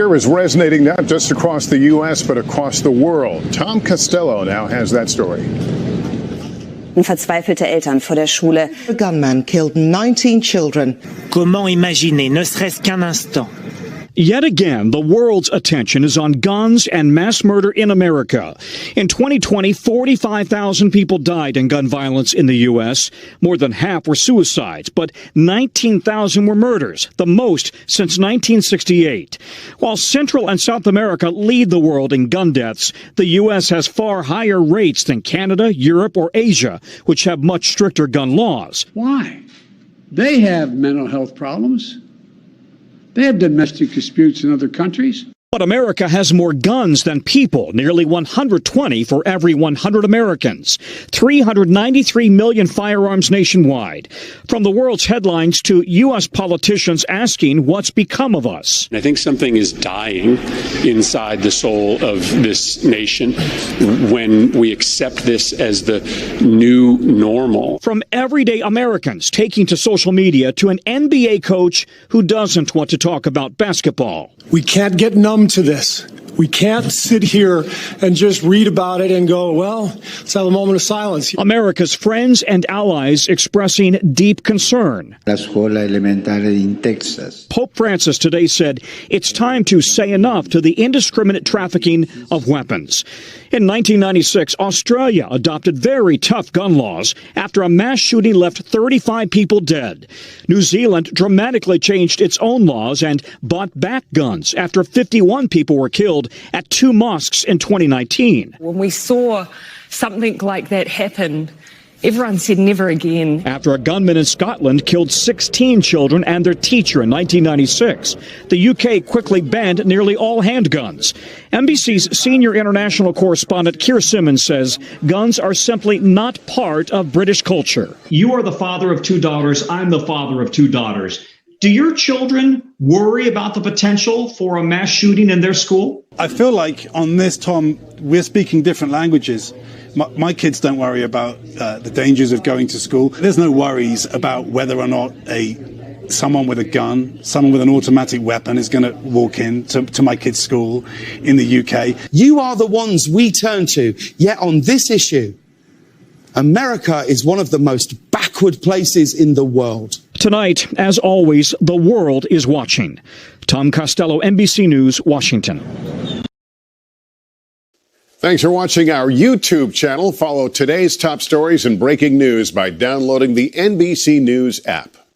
Is resonating not just across the U.S., but across the world. Tom Costello now has that story. Verzweifelte Eltern vor der Schule. A gunman killed 19 children. Comment imaginer, ne serait-ce qu'un instant? Yet again, the world's attention is on guns and mass murder in America. In 2020, 45,000 people died in gun violence in the U.S. More than half were suicides, but 19,000 were murders, the most since 1968. While Central and South America lead the world in gun deaths, the U.S. has far higher rates than Canada, Europe, or Asia, which have much stricter gun laws. Why? They have mental health problems. They have domestic disputes in other countries. But America has more guns than people, nearly 120 for every 100 Americans. 393 million firearms nationwide. From the world's headlines to U.S. politicians asking what's become of us. I think something is dying inside the soul of this nation when we accept this as the new normal. From everyday Americans taking to social media to an NBA coach who doesn't want to talk about basketball. We can't get numb to this. We can't sit here and just read about it and go, well, let's have a moment of silence. America's friends and allies expressing deep concern. La scuola elementare in Texas. Pope Francis today said it's time to say enough to the indiscriminate trafficking of weapons. In 1996, Australia adopted very tough gun laws after a mass shooting left 35 people dead. New Zealand dramatically changed its own laws and bought back guns after 51 people were killed at 2 mosques in 2019. When we saw something like that happen, everyone said never again. After a gunman in Scotland killed 16 children and their teacher in 1996, the UK quickly banned nearly all handguns. NBC's senior international correspondent Keir Simmons says guns are simply not part of British culture. You are the father of 2 daughters. I'm the father of 2 daughters. Do your children worry about the potential for a mass shooting in their school? I feel like on this, Tom, we're speaking different languages. My kids don't worry about the dangers of going to school. There's no worries about whether or not someone with a gun, someone with an automatic weapon is going to walk in to my kid's school in the UK. You are the ones we turn to, yet on this issue, America is one of the most backward places in the world. Tonight, as always, the world is watching. Tom Costello, NBC News, Washington. Thanks for watching our YouTube channel. Follow today's top stories and breaking news by downloading the NBC News app.